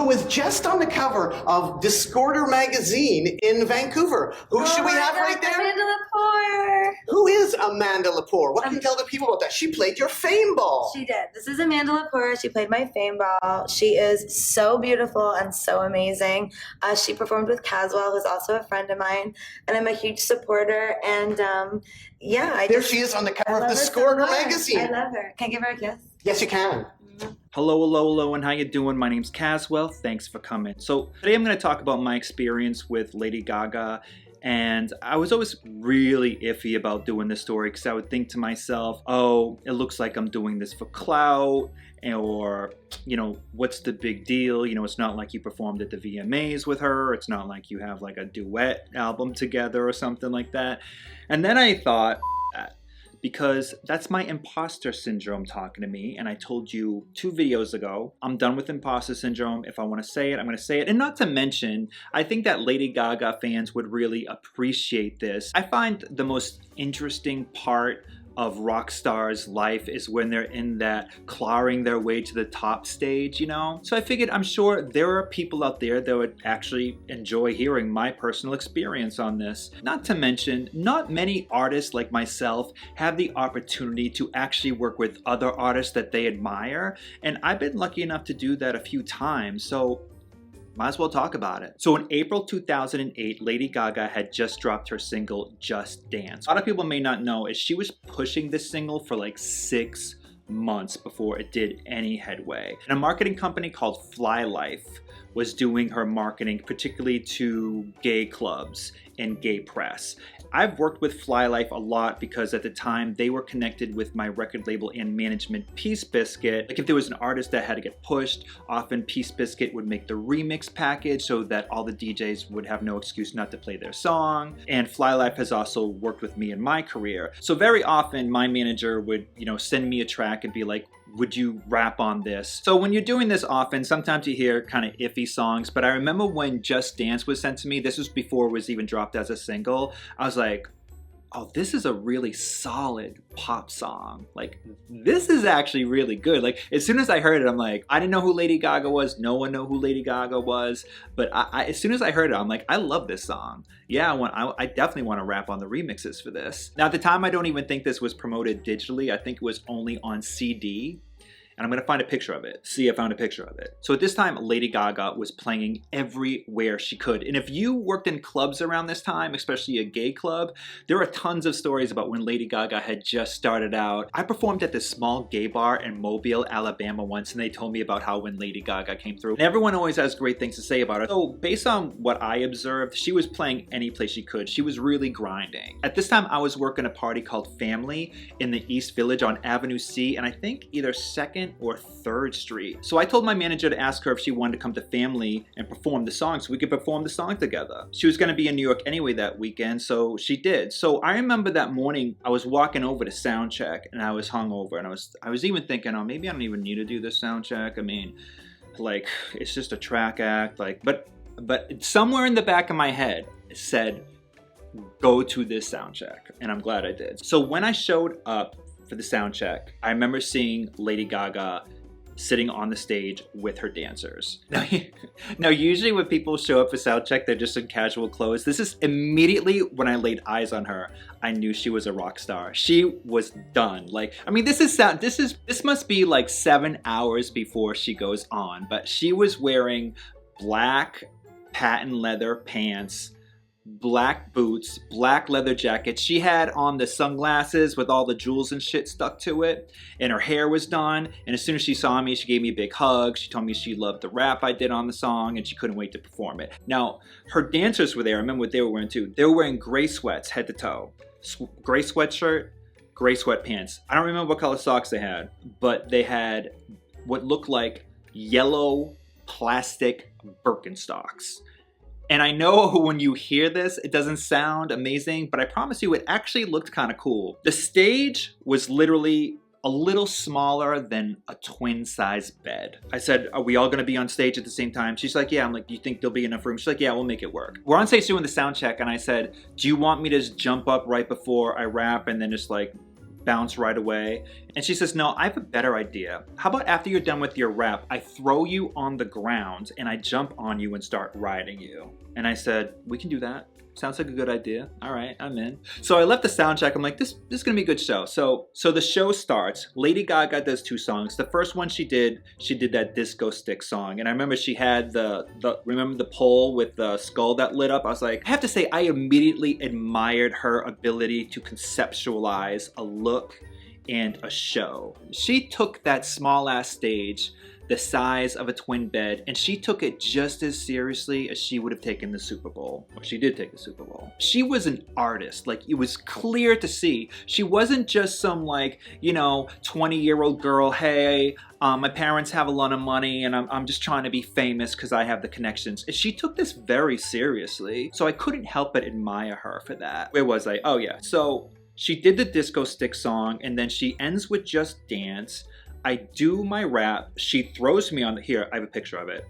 who was just on the cover of Discorder magazine in Vancouver. Who should we have right there? Amanda Lepore. Who is Amanda Lepore? What can you tell the people about that? She played your Fame Ball. She did. This is Amanda Lepore. She played my Fame Ball. She is so beautiful and so amazing. She performed with Cazwell, who's also a friend of mine, and I'm a huge supporter. And yeah, There she is on the cover of Discorder magazine. I love her. Can I give her a kiss? Yes, you can. Hello, and how you doing? My name's Cazwell. Thanks for coming. So today I'm going to talk about my experience with Lady Gaga. And I was always really iffy about doing this story because I would think to myself, oh, it looks like I'm doing this for clout, or, you know, what's the big deal? You know, it's not like you performed at the VMAs with her. It's not like you have like a duet album together or something like that. And then I thought, because that's my imposter syndrome talking to me. And I told you 2 videos ago, I'm done with imposter syndrome. If I want to say it, I'm going to say it. And not to mention, I think that Lady Gaga fans would really appreciate this. I find the most interesting part of rock stars' life is when they're in that clawing their way to the top stage, you know? So I figured, I'm sure there are people out there that would actually enjoy hearing my personal experience on this. Not to mention, not many artists like myself have the opportunity to actually work with other artists that they admire, and I've been lucky enough to do that a few times, so might as well talk about it. So in April 2008, Lady Gaga had just dropped her single, Just Dance. A lot of people may not know is she was pushing this single for like 6 months before it did any headway. And a marketing company called Fly Life was doing her marketing, particularly to gay clubs and gay press. I've worked with Fly Life a lot because at the time they were connected with my record label and management, Peace Biscuit. Like if there was an artist that had to get pushed, often Peace Biscuit would make the remix package so that all the DJs would have no excuse not to play their song. And Fly Life has also worked with me in my career. So very often my manager would, you know, send me a track and be like, would you rap on this? So when you're doing this often, sometimes you hear kind of iffy songs, but I remember when Just Dance was sent to me, this was before it was even dropped as a single, I was like, oh, this is a really solid pop song. Like, this is actually really good. Like, as soon as I heard it, I'm like, I didn't know who Lady Gaga was. No one knew who Lady Gaga was. But as soon as I heard it, I'm like, I love this song. Yeah, I definitely want to rap on the remixes for this. Now, at the time, I don't even think this was promoted digitally. I think it was only on CD. And I'm gonna find a picture of it. See, I found a picture of it. So at this time, Lady Gaga was playing everywhere she could. And if you worked in clubs around this time, especially a gay club, there are tons of stories about when Lady Gaga had just started out. I performed at this small gay bar in Mobile, Alabama once, and they told me about how when Lady Gaga came through. And everyone always has great things to say about her. So based on what I observed, she was playing any place she could. She was really grinding. At this time, I was working a party called Family in the East Village on Avenue C, and I think either 2nd or 3rd Street. So I told my manager to ask her if she wanted to come to Family and perform the song so we could perform the song together. She was gonna be in New York anyway that weekend, so she did. So I remember that morning I was walking over to sound check and I was hungover, and I was even thinking, oh, maybe I don't even need to do this sound check. I mean, like, it's just a track act, like, but somewhere in the back of my head it said, go to this sound check, and I'm glad I did. So when I showed up for the sound check, I remember seeing Lady Gaga sitting on the stage with her dancers. Now usually when people show up for sound check, they're just in casual clothes. This is immediately when I laid eyes on her, I knew she was a rock star. She was done. Like, I mean, this must be like 7 hours before she goes on, but she was wearing black patent leather pants, black boots, black leather jacket. She had on the sunglasses with all the jewels and shit stuck to it, and her hair was done. And as soon as she saw me, she gave me a big hug. She told me she loved the rap I did on the song and she couldn't wait to perform it. Now, her dancers were there. I remember what they were wearing too. They were wearing gray sweats head to toe, gray sweatshirt, gray sweatpants. I don't remember what color socks they had, but they had what looked like yellow plastic Birkenstocks. And I know when you hear this, it doesn't sound amazing, but I promise you it actually looked kind of cool. The stage was literally a little smaller than a twin-size bed. I said, are we all gonna be on stage at the same time? She's like, yeah. I'm like, do you think there'll be enough room? She's like, yeah, we'll make it work. We're on stage doing the sound check, and I said, do you want me to just jump up right before I rap and then just like bounce right away? And she says, no, I have a better idea. How about after you're done with your rap, I throw you on the ground and I jump on you and start riding you. And I said, we can do that. Sounds like a good idea. All right, I'm in. So I left the sound check. I'm like, this is gonna be a good show. So the show starts. Lady Gaga does 2 songs. The first one she did that disco stick song. And I remember she had remember the pole with the skull that lit up? I was like, I have to say, I immediately admired her ability to conceptualize a look and a show. She took that small ass stage, the size of a twin bed, and she took it just as seriously as she would have taken the Super Bowl. Well, she did take the Super Bowl. She was an artist. Like, it was clear to see. She wasn't just some, like, 20-year-old girl, hey, my parents have a lot of money and I'm just trying to be famous because I have the connections. She took this very seriously. So I couldn't help but admire her for that. Where was I? Oh yeah. So she did the disco stick song and then she ends with Just Dance. I do my rap. She throws me on here. I have a picture of it.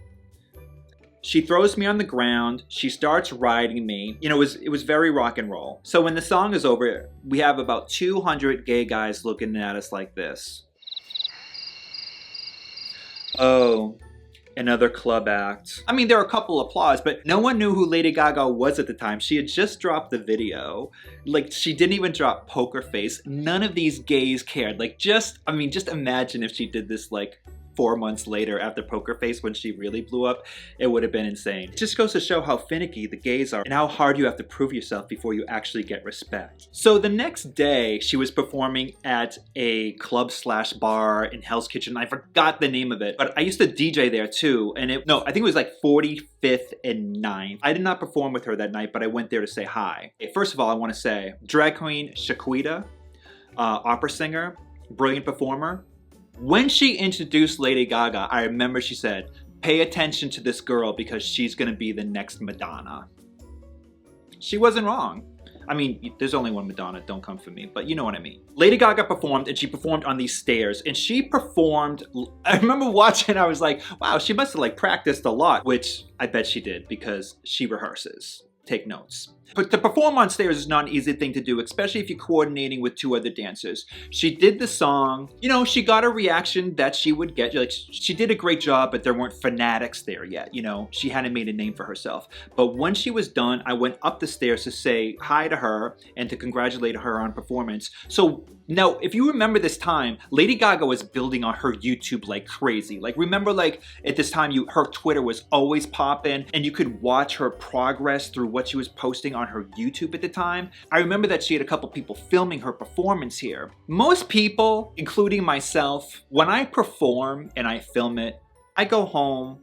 She throws me on the ground. She starts riding me. It was very rock and roll. So when the song is over, we have about 200 gay guys looking at us like this. Oh, another club act. I mean, there were a couple applause, but no one knew who Lady Gaga was at the time. She had just dropped the video. Like, she didn't even drop Poker Face. None of these gays cared. Like, just imagine if she did this, like, 4 months later after Poker Face when she really blew up. It would have been insane. It just goes to show how finicky the gays are and how hard you have to prove yourself before you actually get respect. So the next day, she was performing at a club/bar in Hell's Kitchen. I forgot the name of it, but I used to DJ there too. And I think it was like 45th and 9th. I did not perform with her that night, but I went there to say hi. First of all, I want to say, drag queen Shaquita, opera singer, brilliant performer. When she introduced Lady Gaga, I remember she said, pay attention to this girl because she's gonna be the next Madonna. She wasn't wrong. I mean, there's only one Madonna, don't come for me, but you know what I mean. Lady Gaga performed, and she performed on these stairs, and she performed, I remember watching, I was like, wow, she must have like practiced a lot, which I bet she did because she rehearses. Take notes. But to perform on stairs is not an easy thing to do, especially if you're coordinating with 2 other dancers. She did the song, she got a reaction that she would get. Like, she did a great job, but there weren't fanatics there yet, She hadn't made a name for herself. But when she was done, I went up the stairs to say hi to her and to congratulate her on performance. So now, if you remember this time, Lady Gaga was building on her YouTube like crazy. Like, remember, like, at this time, her Twitter was always popping, and you could watch her progress through what she was posting on her YouTube at the time. I remember that she had a couple people filming her performance here. Most people, including myself, when I perform and I film it, I go home,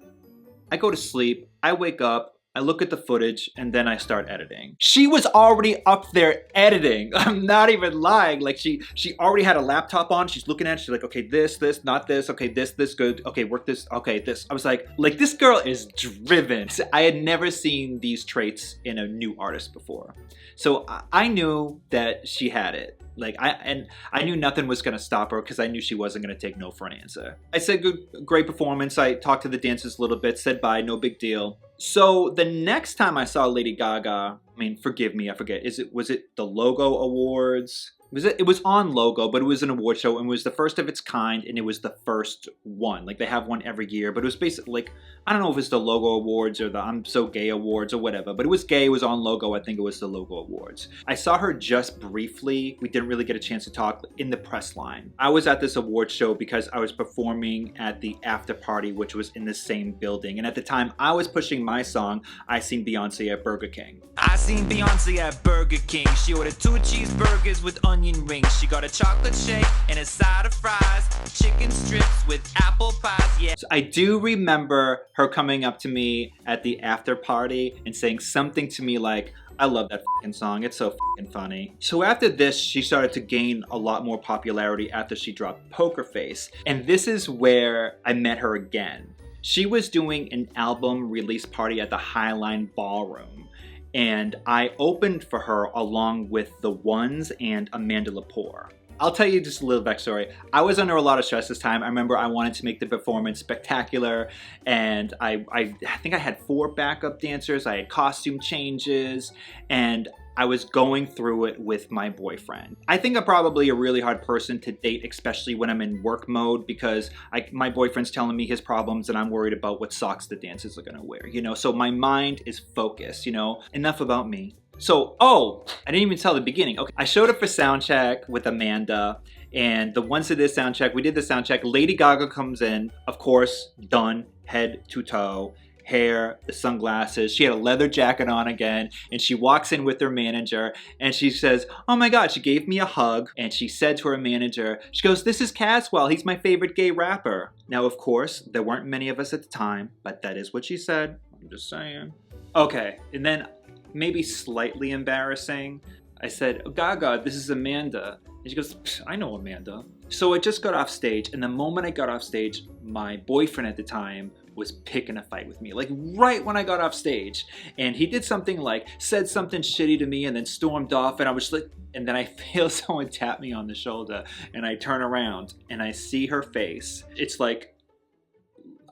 I go to sleep, I wake up, I look at the footage, and then I start editing. She was already up there editing. I'm not even lying. Like, she already had a laptop on. She's looking at it. She's like, okay, this, not this. Okay, this, good. Okay, work this. Okay, this. I was like, this girl is driven. I had never seen these traits in a new artist before. So I knew that she had it. Like, I knew nothing was gonna stop her because I knew she wasn't gonna take no for an answer. I said, great performance. I talked to the dancers a little bit, said bye, no big deal. So the next time I saw Lady Gaga, forgive me, I forget, was it the Logo Awards? It was on Logo, but it was an award show, and it was the first of its kind, and it was the first one. Like, they have one every year, but it was basically, like, I don't know if it's the Logo Awards or the I'm So Gay Awards or whatever, but it was gay, it was on Logo, I think it was the Logo Awards. I saw her just briefly, we didn't really get a chance to talk, in the press line. I was at this award show because I was performing at the after party, which was in the same building, and at the time, I was pushing my song, I Seen Beyonce at Burger King. I seen Beyonce at Burger King. She ordered 2 cheeseburgers with onion rings. She got a chocolate shake and a side of fries, chicken strips with apple pies, yeah. So I do remember her coming up to me at the after party and saying something to me like, I love that fucking song, it's so fucking funny. So after this, she started to gain a lot more popularity after she dropped Poker Face. And this is where I met her again. She was doing an album release party at the Highline Ballroom. And I opened for her along with The Ones and Amanda Lepore. I'll tell you just a little backstory. I was under a lot of stress this time. I remember I wanted to make the performance spectacular, and I think I had 4 backup dancers. I had costume changes, and I was going through it with my boyfriend. I think I'm probably a really hard person to date, especially when I'm in work mode, because my boyfriend's telling me his problems and I'm worried about what socks the dancers are gonna wear, you know? So my mind is focused, you know? Enough about me. So, oh, I didn't even tell the beginning. Okay, I showed up for sound check with Amanda, and the ones that did sound check, we did the sound check. Lady Gaga comes in, of course, done, head to toe. Hair, the sunglasses. She had a leather jacket on again, and she walks in with her manager and she says, oh my God, she gave me a hug, and she said to her manager, she goes, this is Cazwell, he's my favorite gay rapper. Now, of course, there weren't many of us at the time, but that is what she said. I'm just saying. Okay, and then maybe slightly embarrassing, I said, oh, Gaga, this is Amanda. And she goes, I know Amanda. So I just got off stage, and the moment I got off stage, my boyfriend at the time was picking a fight with me, like right when I got off stage. And he did something like, said something shitty to me and then stormed off, and I was like, and then I feel someone tap me on the shoulder, and I turn around and I see her face. It's like,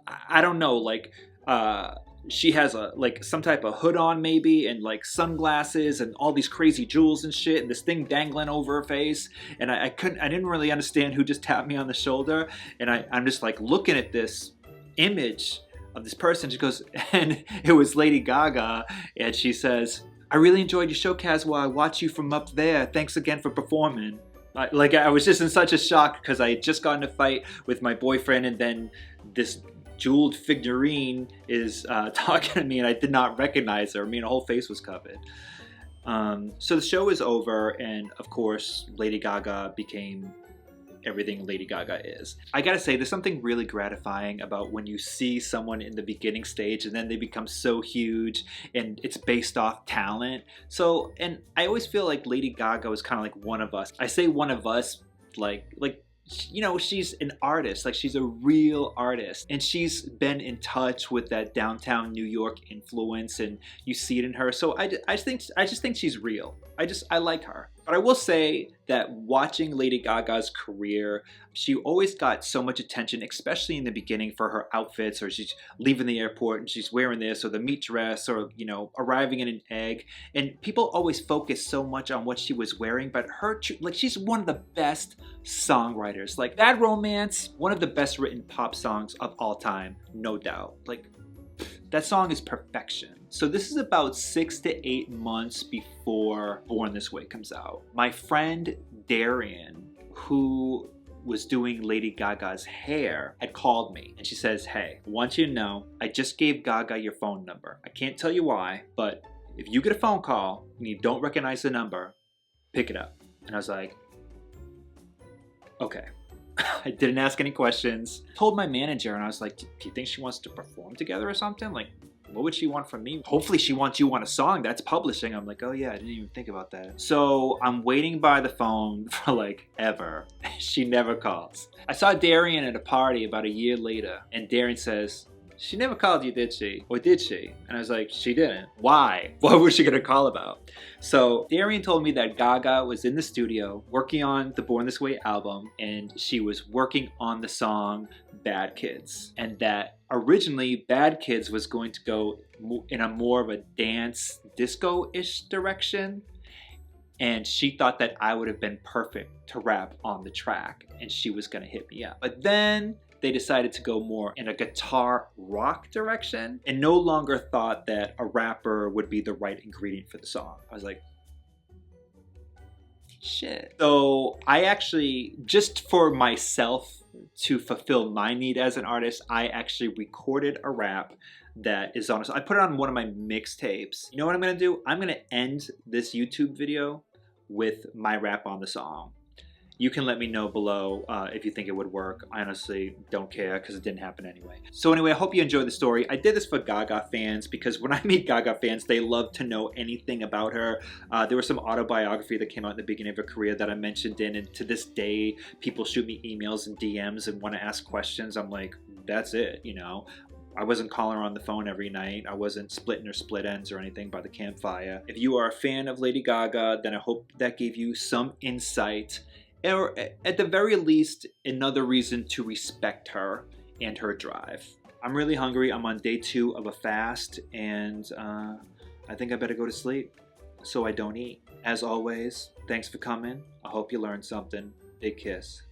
I don't know, like, she has a like some type of hood on maybe, and like sunglasses and all these crazy jewels and shit, and this thing dangling over her face, and I didn't really understand who just tapped me on the shoulder, and I'm just like looking at this image of this person. She goes, and it was Lady Gaga, and she says, I really enjoyed your show, Cazwell. I watched you from up there. Thanks again for performing. I was just in such a shock because I had just gotten in a fight with my boyfriend, and then this jeweled figurine is talking to me, and I did not recognize her. I mean, her whole face was covered. So the show is over, and of course, Lady Gaga became everything Lady Gaga is. I gotta say, there's something really gratifying about when you see someone in the beginning stage and then they become so huge, and it's based off talent. So, and I always feel like Lady Gaga was kind of like one of us. I say one of us, like, you know, she's an artist, like she's a real artist, and she's been in touch with that downtown New York influence, and you see it in her. So I just think she's real. I like her. But I will say that watching Lady Gaga's career, she always got so much attention, especially in the beginning, for her outfits, or she's leaving the airport and she's wearing this, or the meat dress, or, you know, arriving in an egg. And people always focus so much on what she was wearing, but her, like, she's one of the best songwriters. Like, Bad Romance, one of the best written pop songs of all time, no doubt. Like, that song is perfection. So this is about 6 to 8 months before Born This Way comes out. My friend Darian, who was doing Lady Gaga's hair, had called me, and she says, hey, I want you to know, I just gave Gaga your phone number. I can't tell you why, but if you get a phone call and you don't recognize the number, pick it up. And I was like, okay. I didn't ask any questions. Told my manager, and I was like, do you think she wants to perform together or something? Like, what would she want from me? Hopefully she wants you on a song. That's publishing. I'm like, oh yeah, I didn't even think about that. So I'm waiting by the phone for like ever. She never calls. I saw Darian at a party about a year later, and Darian says, she never called you, did she? Or did she? And I was like, she didn't. Why? What was she gonna call about? So Darian told me that Gaga was in the studio working on the Born This Way album, and she was working on the song Bad Kids. And that originally Bad Kids was going to go in a more of a dance disco-ish direction. And she thought that I would have been perfect to rap on the track, and she was gonna hit me up. But then they decided to go more in a guitar rock direction, and no longer thought that a rapper would be the right ingredient for the song. I was like, shit. So I actually, just for myself to fulfill my need as an artist, I actually recorded a rap that is on, I put it on one of my mixtapes. You know what I'm gonna do? I'm gonna end this YouTube video with my rap on the song. You can let me know below if you think it would work. I honestly don't care because it didn't happen anyway. So anyway, I hope you enjoyed the story. I did this for Gaga fans because when I meet Gaga fans, they love to know anything about her. There was some autobiography that came out in the beginning of her career that I mentioned in, and to this day, people shoot me emails and DMs and want to ask questions. I'm like, that's it, you know? I wasn't calling her on the phone every night. I wasn't splitting her split ends or anything by the campfire. If you are a fan of Lady Gaga, then I hope that gave you some insight, or at the very least, another reason to respect her and her drive. I'm really hungry. I'm on day 2 of a fast, and I think I better go to sleep. so I don't eat. As always, thanks for coming. I hope you learned something. Big kiss.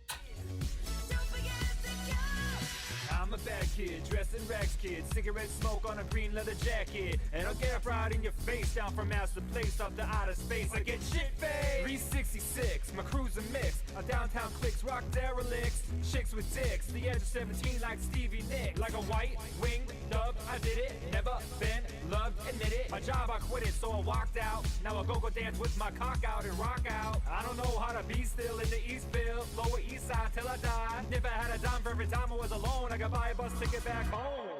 I'm a bad kid, dressed in rags kid, cigarette smoke on a green leather jacket, and I'll get right in your face, down from master place up to outer space. I get shit faced. 366, my crew's a mix, our downtown clicks rock derelicts, chicks with dicks, the edge of 17 like Stevie Nicks, like a white winged dove. I did it, never been loved, admit it. My job I quit it, so I walked out. Now I go dance with my cock out and rock out. I don't know how to be still in the Eastville, Lower East Side till I die. Never had a dime for every time I was alone. I got buy a bus ticket back home.